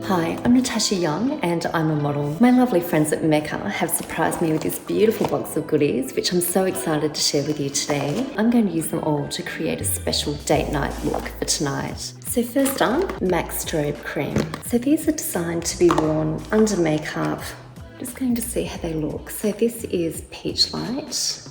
Hi, I'm Natasha Young and I'm a model. My lovely friends at Mecca have surprised me with this beautiful box of goodies, which I'm so excited to share with you today. I'm going to use them all to create a special date night look for tonight. So first up, MAC Strobe Cream. So these are designed to be worn under makeup. Just going to see how they look. So this is Peach Light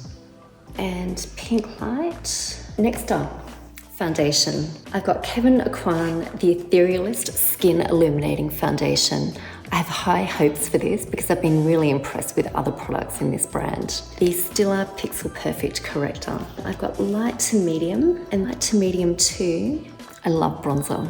and Pink Light. Next up, foundation. I've got Kevyn Aucoin, the Etherealist Skin Illuminating Foundation. I have high hopes for this because I've been really impressed with other products in this brand. The Stila Pixel Perfect Corrector. I've got light to medium and light to medium too. I love bronzer,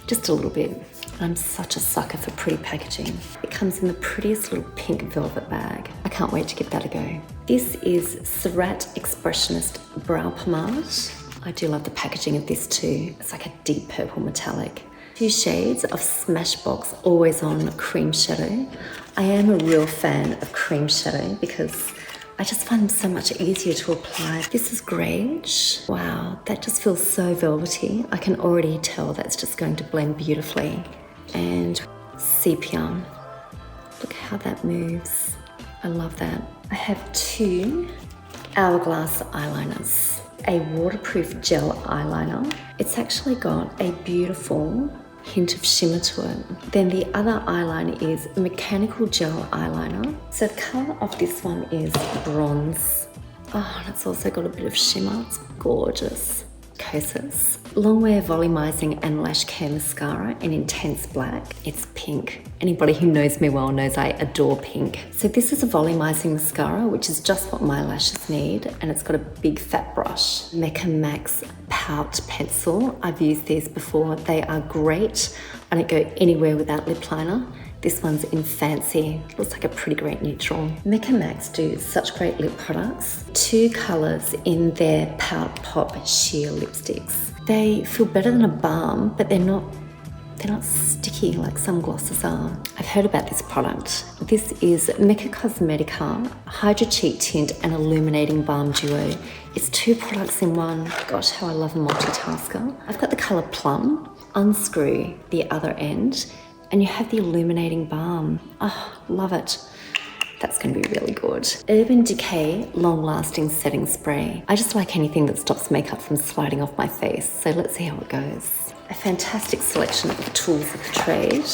just a little bit. I'm such a sucker for pretty packaging. It comes in the prettiest little pink velvet bag. I can't wait to give that a go. This is Surratt Expressionist Brow Pomade. I do love the packaging of this too. It's like a deep purple metallic. 2 shades of Smashbox Always On Cream Shadow. I am a real fan of cream shadow because I just find them so much easier to apply. This is Greige. Wow, that just feels so velvety. I can already tell that's just going to blend beautifully. And Sepia. Look how that moves. I love that. I have 2 Hourglass eyeliners. A waterproof gel eyeliner. It's actually got a beautiful hint of shimmer to it. Then the other eyeliner is mechanical gel eyeliner. So the colour of this one is bronze. Oh, and it's also got a bit of shimmer. It's gorgeous. Kosas. Longwear Volumizing and Lash Care Mascara in Intense Black. It's pink. Anybody who knows me well knows I adore pink. So this is a volumizing mascara, which is just what my lashes need, and it's got a big fat brush. Mecca Max Pout Pencil. I've used these before. They are great. I don't go anywhere without lip liner. This one's in Fancy. Looks like a pretty great neutral. Mecca Max do such great lip products. 2 colours in their Pout Pop Sheer lipsticks. They feel better than a balm, but they're not sticky like some glosses are. I've heard about this product. This is Mecca Cosmetica Hydra Cheek Tint and Illuminating Balm Duo. It's 2 products in one. Gosh, how I love a multitasker. I've got the colour Plum. Unscrew the other end and you have the illuminating balm. Oh, love it. That's going to be really good. Urban Decay Long Lasting Setting Spray. I just like anything that stops makeup from sliding off my face, so let's see how it goes. A fantastic selection of tools of the trade.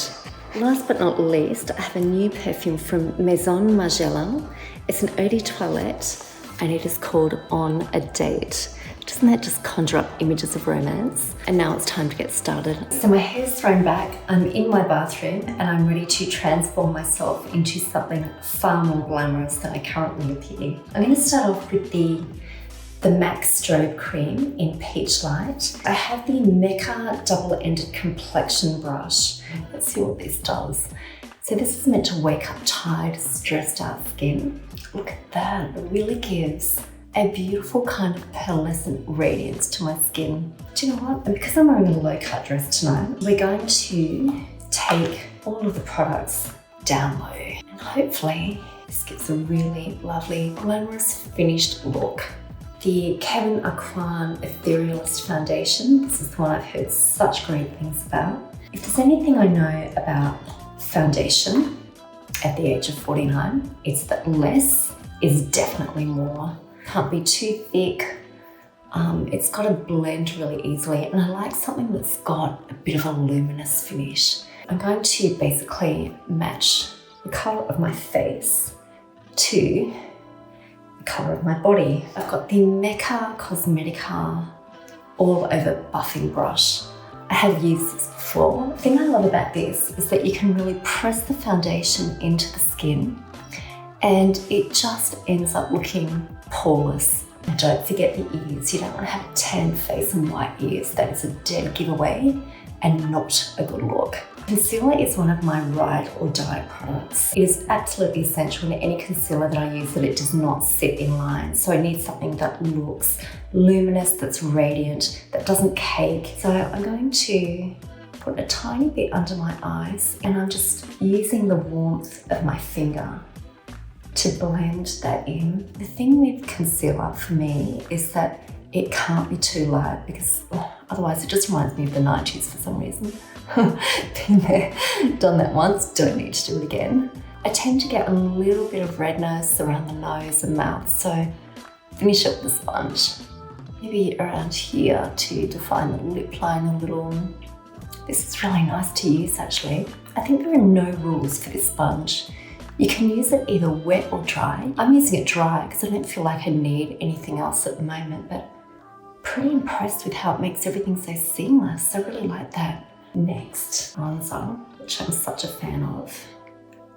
Last but not least, I have a new perfume from Maison Margiela. It's an eau de toilette and it is called On a Date. Doesn't that just conjure up images of romance? And now it's time to get started. So my hair's thrown back, I'm in my bathroom and I'm ready to transform myself into something far more glamorous than I currently appear. I'm going to start off with the MAC Strobe Cream in Peach Light. I have the Mecca double-ended complexion brush. Let's see what this does. So this is meant to wake up tired, stressed out skin. Look at that, it really gives a beautiful kind of pearlescent radiance to my skin. Do you know what? And because I'm wearing a low-cut dress tonight, we're going to take all of the products down low. And hopefully this gives a really lovely, glamorous, finished look. The Kevyn Aucoin Etherealist Foundation. This is the one I've heard such great things about. If there's anything I know about foundation at the age of 49, it's that less is definitely more. Can't be too thick. It's got to blend really easily, and I like something that's got a bit of a luminous finish. I'm going to basically match the colour of my face to the colour of my body. I've got the Mecca Cosmetica All Over Buffing Brush. I have used this before. The thing I love about this is that you can really press the foundation into the skin and it just ends up looking poreless. And don't forget the ears. You don't want to have a tan face and white ears. That is a dead giveaway and not a good look. Concealer is one of my ride or die products. It is absolutely essential in any concealer that I use that it does not sit in lines. So I need something that looks luminous, that's radiant, that doesn't cake. So I'm going to put a tiny bit under my eyes and I'm just using the warmth of my finger to blend that in. The thing with concealer for me is that it can't be too light because otherwise it just reminds me of the 90s for some reason. Been there, done that once, don't need to do it again. I tend to get a little bit of redness around the nose and mouth, so finish up with the sponge. Maybe around here to define the lip line a little. This is really nice to use actually. I think there are no rules for this sponge. You can use it either wet or dry. I'm using it dry because I don't feel like I need anything else at the moment, but pretty impressed with how it makes everything so seamless. I really like that. Next, bronzer, which I'm such a fan of.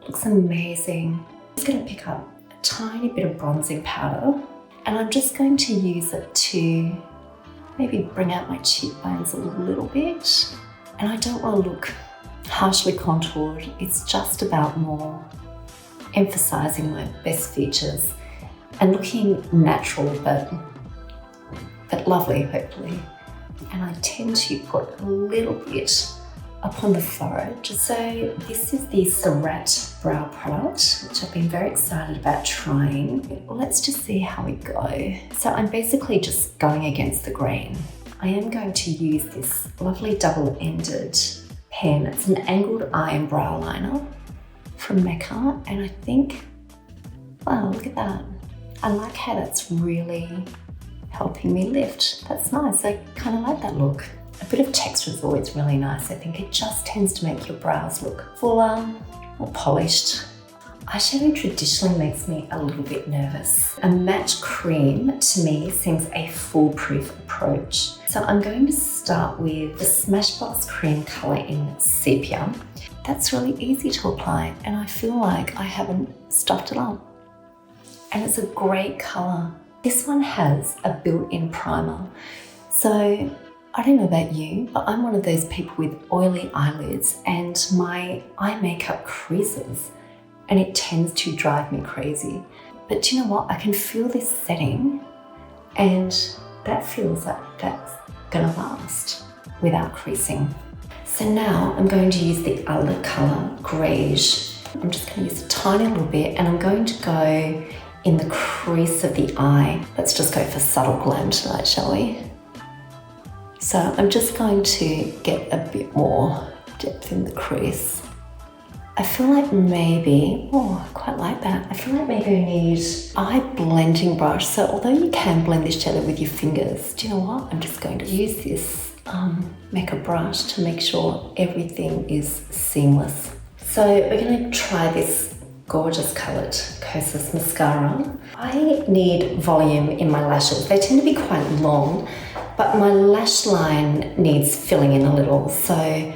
Looks amazing. I'm just going to pick up a tiny bit of bronzing powder and I'm just going to use it to maybe bring out my cheekbones a little bit. And I don't want to look harshly contoured. It's just about more emphasizing my best features and looking natural but lovely, hopefully. And I tend to put a little bit up on the forehead. So this is the Surratt brow product, which I've been very excited about trying. Let's just see how we go. So I'm basically just going against the grain. I am going to use this lovely double-ended pen. It's an angled iron brow liner from Mecca, and I think, wow, look at that. I like how that's really helping me lift. That's nice, I kind of like that look. A bit of texture is always really nice. I think it just tends to make your brows look fuller, more polished. Eyeshadow traditionally makes me a little bit nervous. A matte cream to me seems a foolproof approach. So I'm going to start with the Smashbox cream color in sepia. That's really easy to apply and I feel like I haven't stuffed it up. And it's a great color. This one has a built-in primer. So I don't know about you, but I'm one of those people with oily eyelids and my eye makeup creases and it tends to drive me crazy. But do you know what? I can feel this setting and that feels like that's gonna last without creasing. So now I'm going to use the other color, Greige. I'm just gonna use a tiny little bit and I'm going to go in the crease of the eye. Let's just go for subtle glam tonight, shall we? So I'm just going to get a bit more depth in the crease. I feel like maybe, oh, I quite like that. I feel like maybe I need eye blending brush. So although you can blend this shadow with your fingers, do you know what? I'm just going to use this Mecca brush to make sure everything is seamless. So we're gonna try this gorgeous coloured Kosas mascara. I need volume in my lashes. They tend to be quite long, but my lash line needs filling in a little. So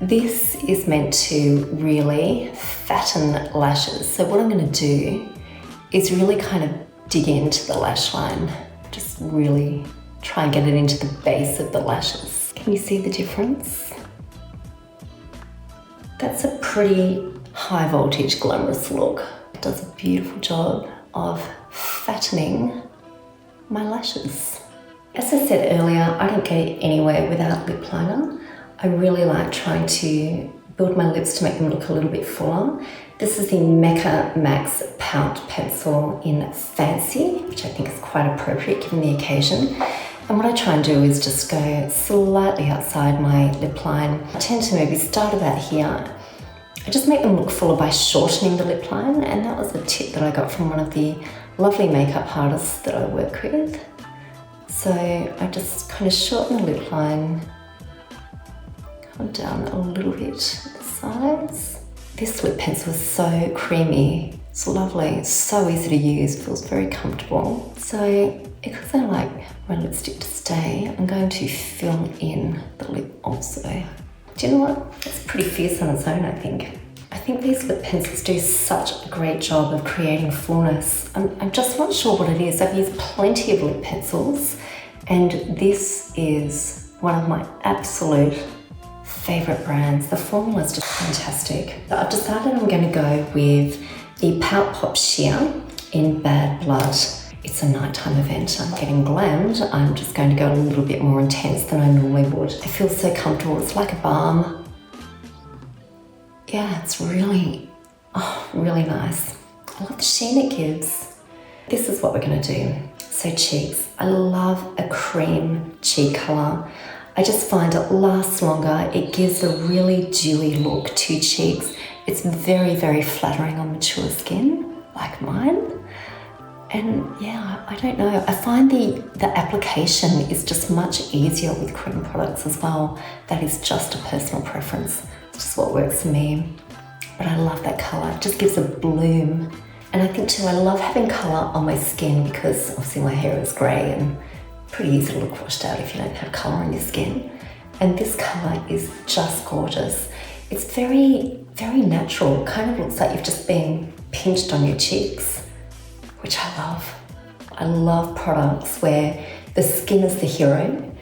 this is meant to really fatten lashes. So what I'm gonna do is really kind of dig into the lash line. Just really try and get it into the base of the lashes. Can you see the difference? That's a pretty high voltage glamorous look. It does a beautiful job of fattening my lashes. As I said earlier, I don't go anywhere without lip liner. I really like trying to build my lips to make them look a little bit fuller. This is the Mecca Max Pout Pencil in Fancy, which I think is quite appropriate given the occasion. And what I try and do is just go slightly outside my lip line. I tend to maybe start about here. I just make them look fuller by shortening the lip line, and that was a tip that I got from one of the lovely makeup artists that I work with. So I just kind of shorten the lip line, come down a little bit at the sides. This lip pencil is so creamy, it's lovely, it's so easy to use, feels very comfortable. So because I like my lipstick to stay, I'm going to fill in the lip also. Do you know what? It's pretty fierce on its own, I think. I think these lip pencils do such a great job of creating fullness. I'm just not sure what it is. I've used plenty of lip pencils, and this is one of my absolute favorite brands. The formula is just fantastic. So I've decided I'm going to go with the Pout Pop Sheer in Bad Blood. It's a nighttime event. I'm getting glammed. I'm just going to go a little bit more intense than I normally would. I feel so comfortable. It's like a balm. Yeah, it's really, really nice. I love the sheen it gives. This is what we're going to do. So cheeks. I love a cream cheek colour. I I just find it lasts longer. It gives a really dewy look to cheeks. It's very, very flattering on mature skin, like mine. And yeah, I don't know, I find the application is just much easier with cream products as well. That is just a personal preference. It's just what works for me. But I love that colour, it just gives a bloom. And I think too, I love having colour on my skin because obviously my hair is grey and pretty easy to look washed out if you don't have colour on your skin. And this colour is just gorgeous. It's very, very natural. It kind of looks like you've just been pinched on your cheeks, which I love. I love products where the skin is the hero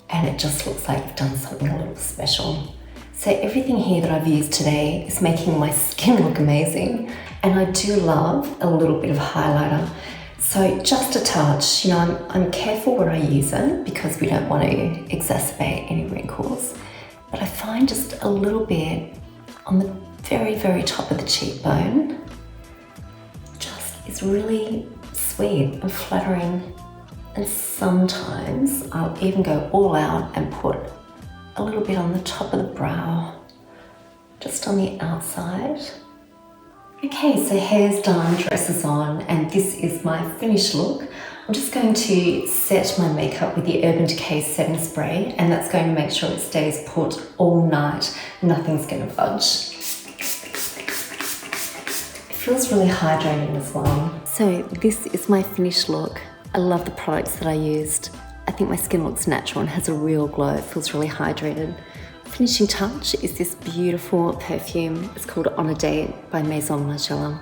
and it just looks like you've done something a little special. So everything here that I've used today is making my skin look amazing. And I do love a little bit of highlighter. So just a touch, you know, I'm careful where I use it because we don't want to exacerbate any wrinkles. But I find just a little bit on the very, very top of the cheekbone just is really sweet and flattering. And sometimes I'll even go all out and put a little bit on the top of the brow, just on the outside. Okay, so hair's done, dress is on, and this is my finished look. I'm just going to set my makeup with the Urban Decay setting spray, and that's going to make sure it stays put all night. Nothing's going to budge. It feels really hydrating as well. So this is my finished look. I love the products that I used. I think my skin looks natural and has a real glow. It feels really hydrated. Finishing touch is this beautiful perfume. It's called On a Date by Maison Margiela.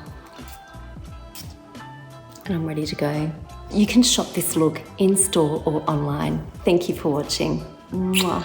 And I'm ready to go. You can shop this look in store or online. Thank you for watching. Mwah.